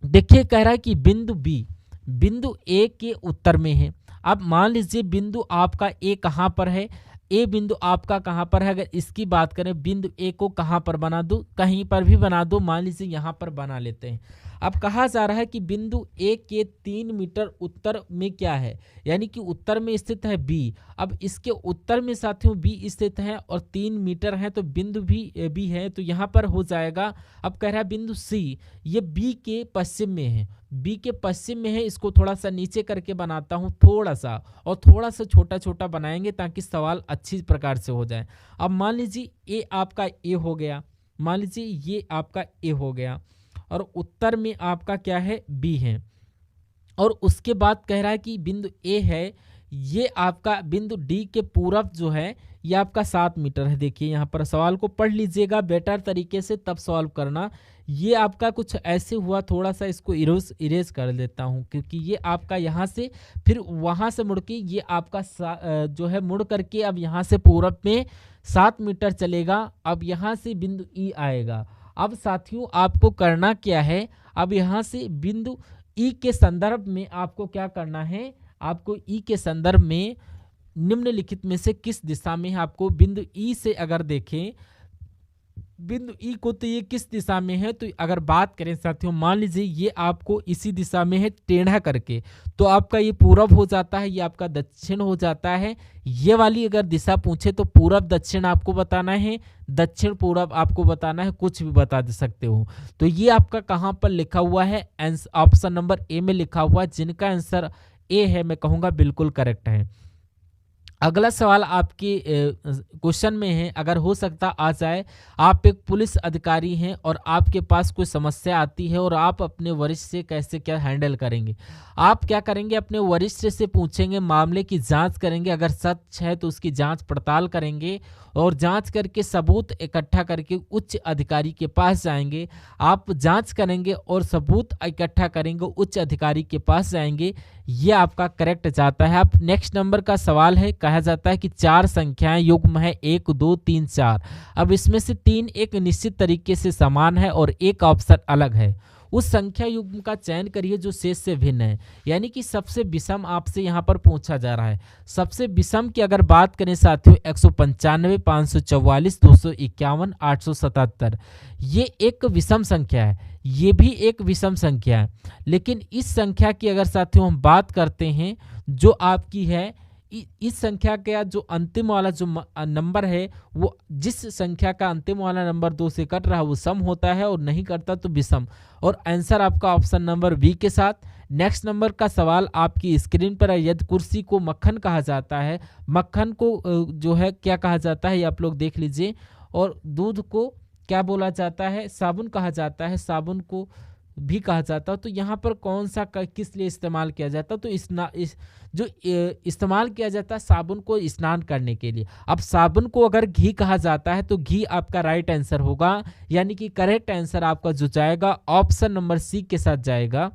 देखिए कह रहा है कि बिंदु ए के उत्तर में है। अब मान लीजिए बिंदु आपका ए कहाँ पर है? ए बिंदु आपका कहाँ पर है? अगर इसकी बात करें बिंदु ए को कहाँ पर बना दूँ? कहीं पर भी बना दो, मान लीजिए यहाँ पर बना लेते हैं। अब कहा जा रहा है कि बिंदु ए के 3 मीटर उत्तर में क्या है, यानी कि उत्तर में स्थित है बी। अब इसके उत्तर में साथियों बी स्थित है और 3 मीटर है, तो बिंदु भी बी है, तो यहाँ पर हो जाएगा। अब कह रहा है बिंदु सी, ये बी के पश्चिम में है, बी के पश्चिम में है। इसको थोड़ा सा नीचे करके बनाता हूँ, थोड़ा सा, और थोड़ा सा छोटा छोटा बनाएंगे ताकि सवाल अच्छी प्रकार से हो जाए। अब मान लीजिए ए आपका ए हो गया, मान लीजिए ये आपका ए हो गया, और उत्तर में आपका क्या है, बी है। और उसके बाद कह रहा है कि बिंदु ए है, ये आपका बिंदु डी के पूरब जो है ये आपका 7 मीटर है। देखिए यहाँ पर सवाल को पढ़ लीजिएगा बेटर तरीके से, तब सॉल्व करना। ये आपका कुछ ऐसे हुआ, थोड़ा सा इसको इरेज कर देता हूँ, क्योंकि ये आपका यहाँ से फिर वहाँ से मुड़ के ये आपका जो है मुड़ करके अब यहाँ से पूरब में 7 मीटर चलेगा। अब यहाँ से बिंदु ई आएगा। अब साथियों आपको करना क्या है, अब यहाँ से बिंदु ई के संदर्भ में आपको क्या करना है, आपको ई के संदर्भ में निम्नलिखित में से किस दिशा में है, आपको बिंदु ई से अगर देखें बिंदु ई को, तो ये किस दिशा में है, तो अगर बात करें साथियों, मान लीजिए ये आपको इसी दिशा में है टेढ़ा करके, तो आपका ये पूरब हो जाता है, ये आपका दक्षिण हो जाता है। ये वाली अगर दिशा पूछे तो पूरब दक्षिण आपको बताना है, दक्षिण पूरब आपको बताना है, कुछ भी बता दे सकते हो। तो ये आपका कहाँ पर लिखा हुआ है, ऑप्शन नंबर ए में लिखा हुआ, जिनका आंसर ए है, मैं कहूँगा बिल्कुल करेक्ट है। अगला सवाल आपके क्वेश्चन में है, अगर हो सकता आ जाए, आप एक पुलिस अधिकारी हैं और आपके पास कोई समस्या आती है और आप अपने वरिष्ठ से कैसे क्या हैंडल करेंगे। आप क्या करेंगे, अपने वरिष्ठ से पूछेंगे, मामले की जांच करेंगे, अगर सच है तो उसकी जांच पड़ताल करेंगे और जांच करके सबूत इकट्ठा करके उच्च अधिकारी के पास जाएंगे। आप जांच करेंगे और सबूत इकट्ठा करेंगे, उच्च अधिकारी के पास जाएंगे। ये आपका करेक्ट जाता है। अब नेक्स्ट नंबर का सवाल है, कहा जाता है कि 4 संख्याएं युग्म है 1 2 3 4। अब इसमें से 3 एक निश्चित तरीके से समान है और एक ऑप्शन अलग है। उस संख्या युग्म का चयन करिए जो शेष से भिन्न है, यानी कि सबसे विषम आपसे यहाँ पर पूछा जा रहा है। सबसे विषम की अगर बात करें साथियों, 195, 544, 251, 877, ये एक विषम संख्या है, ये भी एक विषम संख्या है। लेकिन इस संख्या की अगर साथियों हम बात करते हैं, जो आपकी है इस संख्या का जो अंतिम वाला जो नंबर है, वो जिस संख्या का अंतिम वाला नंबर 2 से कट रहा है वो सम होता है, और नहीं करता तो विषम। और आंसर आपका ऑप्शन नंबर बी के साथ। नेक्स्ट नंबर का सवाल आपकी स्क्रीन पर है, यदि कुर्सी को मक्खन कहा जाता है, मक्खन को जो है क्या कहा जाता है, ये आप लोग देख लीजिए। और दूध को क्या बोला जाता है, साबुन कहा जाता है, साबुन को भी कहा जाता है। तो यहाँ पर कौन सा किस लिए इस्तेमाल किया जाता है, तो इस्तेमाल किया जाता है साबुन को स्नान करने के लिए। अब साबुन को अगर घी कहा जाता है तो घी आपका राइट आंसर होगा, यानी कि करेक्ट आंसर आपका जो जाएगा ऑप्शन नंबर सी के साथ जाएगा।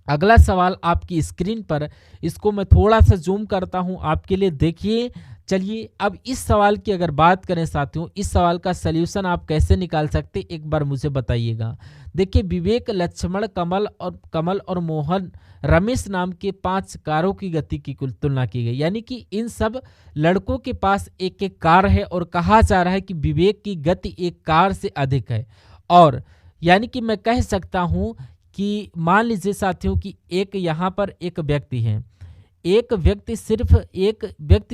अगला सवाल आपकी स्क्रीन पर, इसको मैं थोड़ा सा जूम करता हूं आपके लिए, देखिए। चलिए अब इस सवाल की अगर बात करें साथियों, इस सवाल का सल्यूशन आप कैसे निकाल सकते एक बार मुझे बताइएगा। देखिए, विवेक, लक्ष्मण, कमल और मोहन, रमेश नाम के 5 कारों की गति की तुलना की गई, यानी कि इन सब लड़कों के पास एक एक कार है और कहा जा रहा है कि विवेक की गति एक कार से अधिक है। और यानी कि मैं कह सकता हूं कि मान लीजिए साथियों कि एक यहाँ पर एक व्यक्ति है, एक व्यक्ति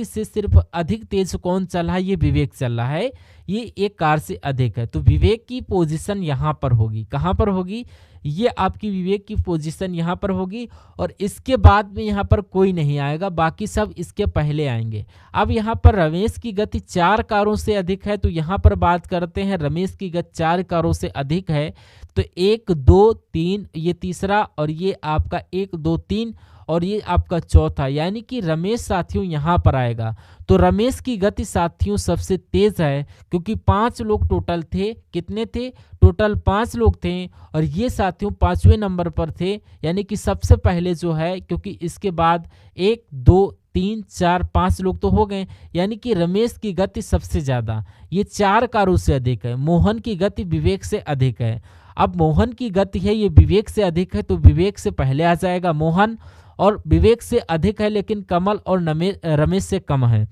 से सिर्फ अधिक तेज कौन चल रहा है, ये विवेक चल रहा है, ये एक कार से अधिक है। तो विवेक की पोजीशन यहाँ पर होगी, कहाँ पर होगी, ये आपकी विवेक की पोजीशन यहाँ पर होगी। और इसके बाद में यहाँ पर कोई नहीं आएगा, बाकी सब इसके पहले आएंगे। अब यहाँ पर रमेश की गति 4 कारों से अधिक है, तो यहाँ पर बात करते हैं रमेश की गति 4 कारों से अधिक है, तो 1 2 3 ये तीसरा, और ये आपका 1 2 3 और ये आपका चौथा, यानी कि रमेश साथियों यहाँ पर आएगा। तो रमेश की गति साथियों सबसे तेज है, क्योंकि 5 लोग टोटल थे। कितने थे टोटल? 5 लोग थे, और ये साथियों 5वें नंबर पर थे, यानी कि सबसे पहले जो है, क्योंकि इसके बाद 1 2 3 4 5 लोग तो हो गए, यानी कि रमेश की गति सबसे ज़्यादा, ये 4 कारों से अधिक है। मोहन की गति विवेक से अधिक है। अब मोहन की गति है ये विवेक से अधिक है, तो विवेक से पहले आ जाएगा मोहन, और विवेक से अधिक है लेकिन कमल और रमेश से कम है।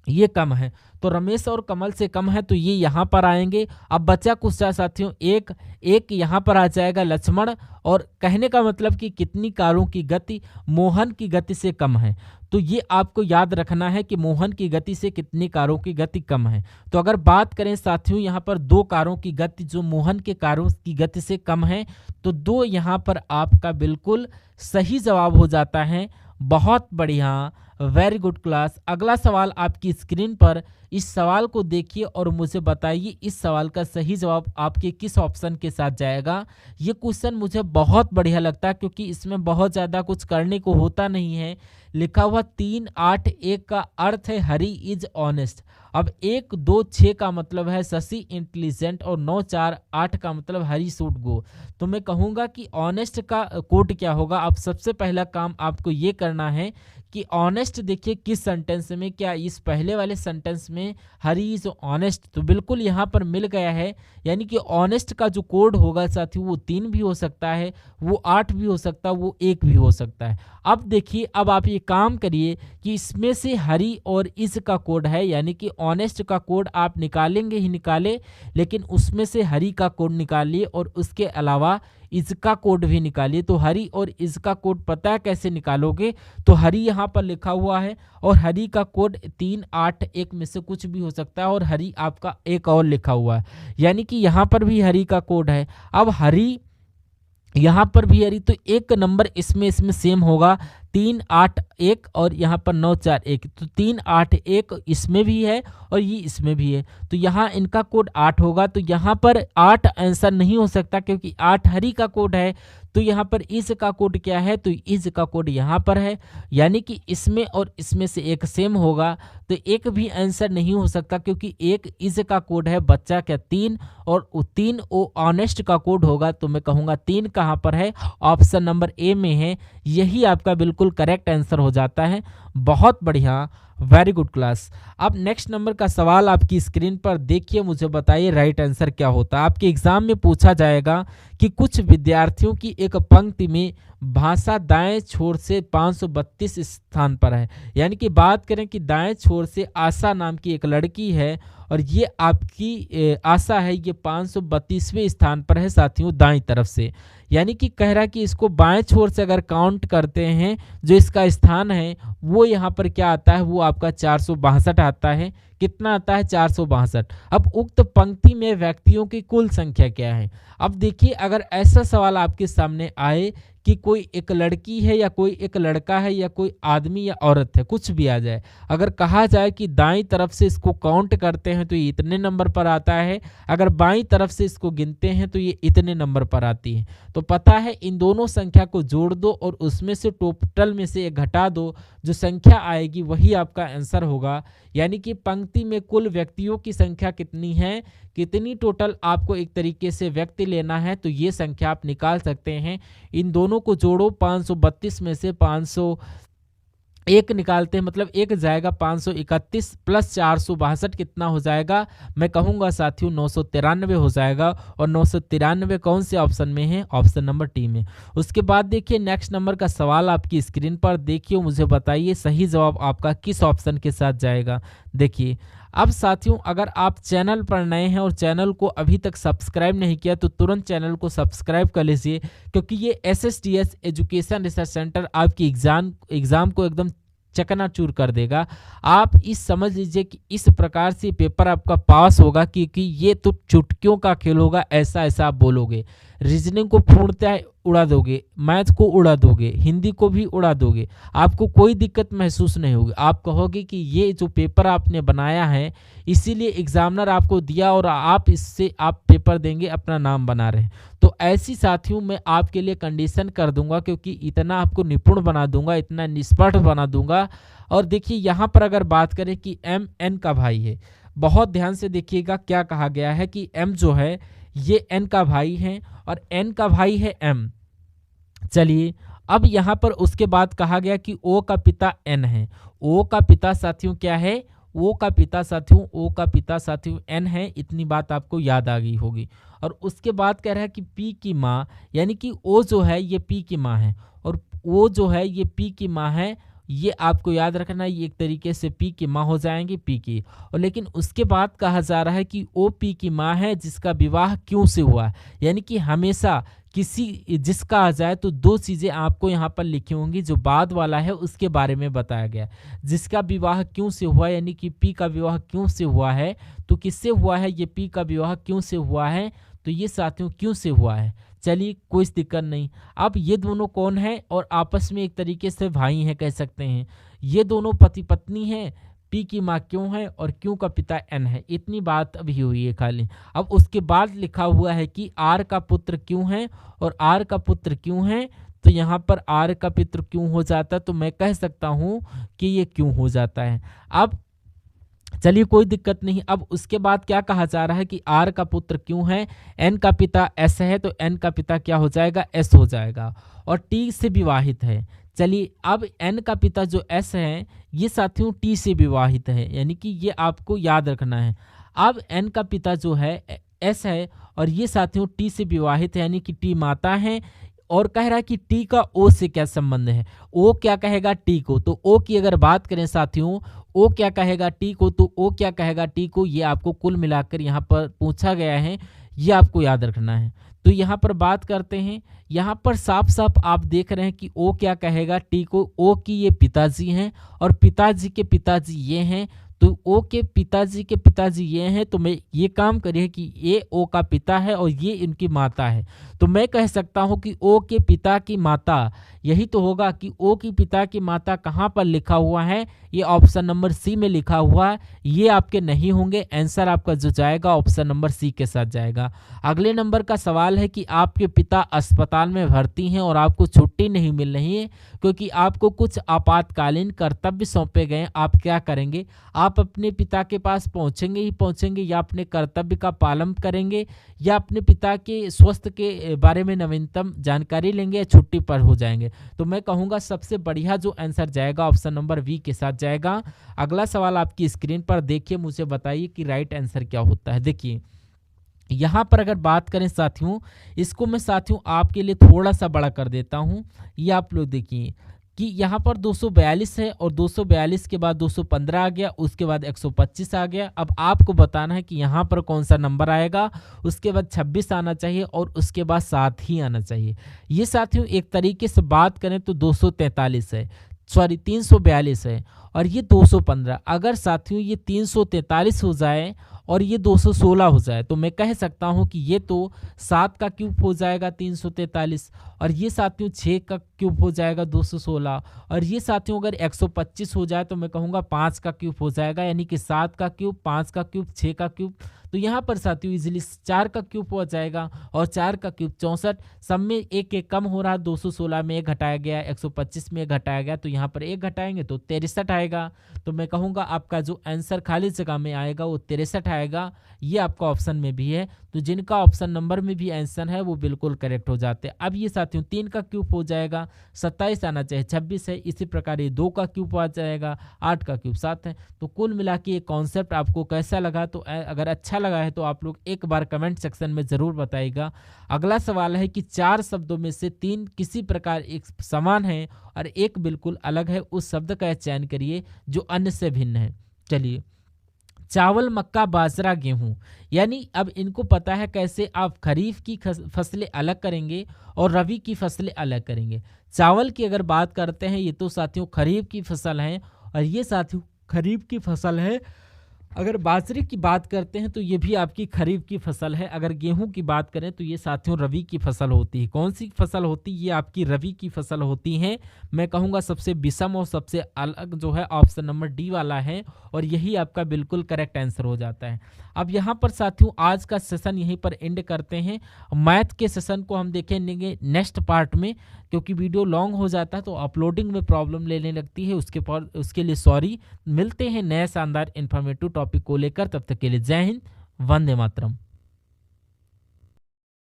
ये कम है, तो रमेश और कमल से कम है तो ये यहाँ पर आएंगे। अब बचा कुछ साथियों एक, एक यहाँ पर आ जाएगा लक्ष्मण। और कहने का मतलब कि कितनी कारों की गति मोहन की गति से कम है, तो ये आपको याद रखना है कि मोहन की गति से कितनी कारों की गति कम है। तो अगर बात करें साथियों यहाँ पर 2 कारों की गति जो मोहन के कारों की गति से कम है, तो 2 यहाँ पर आपका बिल्कुल सही जवाब हो जाता है। बहुत बढ़िया, वेरी गुड क्लास। अगला सवाल आपकी स्क्रीन पर, इस सवाल को देखिए और मुझे बताइए इस सवाल का सही जवाब आपके किस ऑप्शन के साथ जाएगा। ये क्वेश्चन मुझे बहुत बढ़िया लगता है क्योंकि इसमें बहुत ज़्यादा कुछ करने को होता नहीं है। लिखा हुआ 3, 8, 1 का अर्थ है हरी इज ऑनेस्ट। अब 1, 2, 6 का मतलब है शशि इंटेलिजेंट और 9, 4, 8 का मतलब हरी शुड गो। तो मैं कहूँगा कि ऑनेस्ट का कोड क्या होगा। अब सबसे पहला काम आपको ये करना है कि ऑनेस्ट देखिए किस सेंटेंस में, क्या इस पहले वाले सेंटेंस में हरी इज ऑनेस्ट, तो बिल्कुल यहाँ पर मिल गया है। यानी कि ऑनेस्ट का जो कोड होगा साथियों वो 3 भी हो सकता है, वो 8 भी हो सकता है, वो 1 भी हो सकता है। अब देखिए, अब आप ये काम करिए कि इसमें से हरी और इज का कोड है, यानी कि ऑनेस्ट का कोड आप निकालेंगे ही निकाले, लेकिन उसमें से हरी का कोड निकालिए और उसके अलावा इसका कोड भी निकालिए। तो हरी और इसका कोड पता है कैसे निकालोगे, तो हरी यहाँ पर लिखा हुआ है और हरी का कोड 3, 8, 1 में से कुछ भी हो सकता है और हरी आपका एक और लिखा हुआ है, यानी कि यहाँ पर भी हरी का कोड है। अब हरी यहाँ पर भी हरी, तो एक नंबर इसमें सेम होगा 3, 8, 1 और यहाँ पर 9, 4, 1, तो 3, 8, 1 इसमें भी है और ये इसमें भी है, तो यहाँ इनका कोड 8 होगा। तो यहाँ पर 8 आंसर नहीं हो सकता क्योंकि 8 हरी का कोड है। तो यहाँ पर इज का कोड क्या है, तो इज का कोड यहाँ पर है, यानी कि इसमें और इसमें से एक सेम होगा। तो एक भी आंसर नहीं हो सकता क्योंकि एक इज का कोड है, बच्चा क्या 3, और 3 ओ ऑनेस्ट का कोड होगा। तो मैं कहूँगा 3 कहाँ पर है, ऑप्शन नंबर ए में है। यही आपका बिल्कुल करेक्ट आंसर हो जाता है। बहुत बढ़िया, वेरी गुड क्लास। अब नेक्स्ट नंबर का सवाल आपकी स्क्रीन पर देखिए, मुझे बताइए राइट आंसर क्या होता है। आपके एग्जाम में पूछा जाएगा कि कुछ विद्यार्थियों की एक पंक्ति में भाषा दाएं छोर से 532 स्थान पर है। यानी कि बात करें कि दाएं छोर से आशा नाम की एक लड़की है और ये आपकी आशा है, ये 532वें स्थान पर है साथियों दाईं तरफ से। यानी कि कह रहा है कि इसको बाएं छोर से अगर काउंट करते हैं जो इसका स्थान है वो यहाँ पर क्या आता है, वो आपका 462 आता है। कितना आता है, 462। अब उक्त पंक्ति में व्यक्तियों की कुल संख्या क्या है। अब देखिए, अगर ऐसा सवाल आपके सामने आए कि कोई एक लड़की है या कोई एक लड़का है या कोई आदमी या औरत है, कुछ भी आ जाए, अगर कहा जाए कि दाईं तरफ से इसको काउंट करते हैं तो ये इतने नंबर पर आता है, अगर बाईं तरफ से इसको गिनते हैं तो ये इतने नंबर पर आती है। तो पता है इन दोनों संख्या को जोड़ दो और उसमें से टोटल में से एक घटा दो, जो संख्या आएगी वही आपका आंसर होगा। यानी कि पंक्ति में कुल व्यक्तियों की संख्या कितनी है, कितनी टोटल आपको एक तरीके से व्यक्ति लेना है, तो ये संख्या आप निकाल सकते हैं। इन दोनों को जोड़ो, 532 में से 501 निकालते हैं, मतलब एक जाएगा 531 प्लस 462 कितना हो जाएगा, मैं कहूँगा साथियों 993 हो जाएगा। और 993 कौन से ऑप्शन में है, ऑप्शन नंबर टी में। उसके बाद देखिए नेक्स्ट नंबर का सवाल आपकी स्क्रीन पर देखिए, मुझे बताइए सही जवाब आपका किस ऑप्शन के साथ जाएगा। देखिए अब साथियों, अगर आप चैनल पर नए हैं और चैनल को अभी तक सब्सक्राइब नहीं किया तो तुरंत चैनल को सब्सक्राइब कर लीजिए, क्योंकि ये SSTS एजुकेशन रिसर्च सेंटर आपकी एग्ज़ाम को एकदम चकनाचूर कर देगा। आप इस समझ लीजिए कि इस प्रकार से पेपर आपका पास होगा, क्योंकि ये तो चुटकियों का खेल होगा। ऐसा ऐसा आप बोलोगे, रीजनिंग को पूर्णतः उड़ा दोगे, मैथ को उड़ा दोगे, हिंदी को भी उड़ा दोगे, आपको कोई दिक्कत महसूस नहीं होगी। आप कहोगे कि ये जो पेपर आपने बनाया है इसीलिए एग्जामिनर आपको दिया और आप इससे आप पेपर देंगे, अपना नाम बना रहे हैं। तो ऐसी साथियों मैं आपके लिए कंडीशन कर दूंगा, क्योंकि इतना आपको निपुण बना दूंगा, इतना निष्पक्ष बना दूंगा। और देखिए यहाँ पर अगर बात करें कि M N का भाई है, बहुत ध्यान से देखिएगा क्या कहा गया है कि M जो है ये N का भाई है और N का भाई है M। चलिए अब यहाँ पर उसके बाद कहा गया कि O का पिता N है। O का पिता साथियों क्या है, O का पिता साथियों N है। इतनी बात आपको याद आ गई होगी। और उसके बाद कह रहा है कि P की माँ, यानी कि O जो है ये P की माँ है और O जो है ये P की माँ है। ये आपको याद रखना है, ये एक तरीके से पी की माँ हो जाएंगी, पी की। और लेकिन उसके बाद कहा जा रहा है कि ओ पी की माँ है जिसका विवाह क्यों से हुआ। यानी कि हमेशा किसी जिसका आ जाए तो दो चीज़ें आपको यहाँ पर लिखी होंगी, जो बाद वाला है उसके बारे में बताया गया। जिसका विवाह क्यों से हुआ, यानी कि पी का विवाह क्यों से हुआ है, तो किससे हुआ है, ये पी का विवाह क्यों से हुआ है, तो ये साथियों क्यों से हुआ है। चलिए कोई दिक्कत नहीं। अब ये दोनों कौन है और आपस में एक तरीके से भाई हैं कह सकते हैं। ये दोनों पति पत्नी हैं। पी की माँ क्यों है और क्यों का पिता एन है, इतनी बात अभी हुई है खाली। अब उसके बाद लिखा हुआ है कि आर का पुत्र क्यों है और आर का पुत्र क्यों है, तो यहाँ पर आर का पुत्र क्यों हो जाता है, तो मैं कह सकता हूँ कि ये क्यों हो जाता है। अब चलिए कोई दिक्कत नहीं। अब उसके बाद क्या कहा जा रहा है कि आर का पुत्र क्यों है, एन का पिता एस है, तो एन का पिता क्या हो जाएगा, एस हो जाएगा, और टी से विवाहित है। चलिए अब एन का पिता जो एस है ये साथियों टी से विवाहित है, यानी कि ये आपको याद रखना है। अब एन का पिता जो है एस है और ये साथियों टी से विवाहित है, यानी कि टी माता है। और कह रहा है कि टी का ओ से क्या संबंध है, ओ क्या कहेगा टी को, तो ओ की अगर बात करें साथियों, ओ क्या कहेगा टी को, तो ओ क्या कहेगा टी को, ये आपको कुल मिलाकर यहाँ पर पूछा गया है, ये आपको याद रखना है। तो यहाँ पर बात करते हैं, यहाँ पर साफ साफ आप देख रहे हैं कि ओ क्या कहेगा टी को, ओ की ये पिताजी हैं और पिताजी के पिताजी ये हैं, तो ओ के पिताजी ये हैं, तो मैं ये काम करिए कि ये ओ का पिता है और ये इनकी माता है। तो मैं कह सकता हूँ कि ओ के पिता की माता, यही तो होगा कि ओ की पिता की माता कहाँ पर लिखा हुआ है, ये ऑप्शन नंबर सी में लिखा हुआ है। ये आपके नहीं होंगे, आंसर आपका जो जाएगा ऑप्शन नंबर सी के साथ जाएगा। अगले नंबर का सवाल है कि आपके पिता अस्पताल में भर्ती हैं और आपको छुट्टी नहीं मिल रही है क्योंकि आपको कुछ आपातकालीन कर्तव्य सौंपे गए, आप क्या करेंगे। आप अपने पिता के पास पहुंचेंगे ही पहुंचेंगे, या अपने कर्तव्य का पालन करेंगे, या अपने पिता के स्वास्थ्य के बारे में नवीनतम जानकारी लेंगे, या छुट्टी पर हो जाएंगे। तो मैं कहूँगा सबसे बढ़िया जो आंसर जाएगा ऑप्शन नंबर वी के साथ जाएगा। अगला सवाल आपकी स्क्रीन पर देखिए, मुझे बताइए कि राइट आंसर क्या होता है। देखिए यहाँ पर अगर बात करें साथियों, इसको मैं साथियों आपके लिए थोड़ा सा बड़ा कर देता हूँ। ये आप लोग देखिए कि यहाँ पर 242 है और 242 के बाद 215 आ गया, उसके बाद 125 आ गया। अब आपको बताना है कि यहाँ पर कौन सा नंबर आएगा, उसके बाद 26 आना चाहिए और उसके बाद 7 ही आना चाहिए। ये साथियों एक तरीके से बात करें तो 243 है, सॉरी 342 है, और ये 215। अगर साथियों ये 343 हो जाए और ये 216 हो जाए तो मैं कह सकता हूँ कि ये तो 7 का क्यूब हो जाएगा 343, और ये साथियों 6 का क्यूब हो जाएगा 216, और ये साथियों अगर 125 हो जाए तो मैं कहूँगा 5 का क्यूब हो जाएगा, यानी कि 7 का क्यूब, 5 का क्यूब, 6 का क्यूब। तो यहाँ पर साथियों इजीली 4 का क्यूब हो जाएगा, और 4 का क्यूब 64। सब में एक एक कम हो रहा, 216 में एक घटाया गया, 125 में एक घटाया गया, तो यहाँ पर एक घटाएंगे तो 63 आएगा। तो मैं कहूँगा आपका जो आंसर खाली जगह में आएगा वो 63 आएगा। ये आपका ऑप्शन में भी है, तो जिनका ऑप्शन नंबर में भी आंसर है वो बिल्कुल करेक्ट हो जाते हैं। अब ये साथियों 3 का क्यूब हो जाएगा, 27 आना चाहिए, 26 है। इसी प्रकार ये 2 का क्यूब आ जाएगा, 8 का क्यूब 7 है। तो कुल मिला के ये कॉन्सेप्ट आपको कैसा लगा, तो अगर अच्छा लगा है तो आप लोग एक बार कमेंट सेक्शन में ज़रूर बताइएगा। अगला सवाल है कि 4 शब्दों में से 3 किसी प्रकार एक समान है और एक बिल्कुल अलग है, उस शब्द का चयन करिए जो अन्य से भिन्न है। चलिए, चावल, मक्का, बाजरा, गेहूं, यानी अब इनको पता है कैसे आप खरीफ की फसलें अलग करेंगे और रबी की फसलें अलग करेंगे। चावल की अगर बात करते हैं, ये तो साथियों खरीफ की फसल है और ये साथियों खरीफ की फसल है। अगर बाजरे की बात करते हैं तो ये भी आपकी खरीफ की फसल है। अगर गेहूं की बात करें तो ये साथियों रबी की फसल होती है। कौन सी फसल होती है, ये आपकी रबी की फसल होती है। मैं कहूँगा सबसे विषम और सबसे अलग जो है ऑप्शन नंबर डी वाला है, और यही आपका बिल्कुल करेक्ट आंसर हो जाता है। अब यहाँ पर साथियों आज का सेशन यहीं पर एंड करते हैं। मैथ के सेशन को हम देखेंगे नेक्स्ट पार्ट में, क्योंकि वीडियो लॉन्ग हो जाता है तो अपलोडिंग में प्रॉब्लम लेने लगती है, उसके लिए सॉरी। मिलते हैं नए शानदार इन्फॉर्मेटिव टॉपिक को लेकर, तब तक के लिए जय हिंद, वंदे मातरम।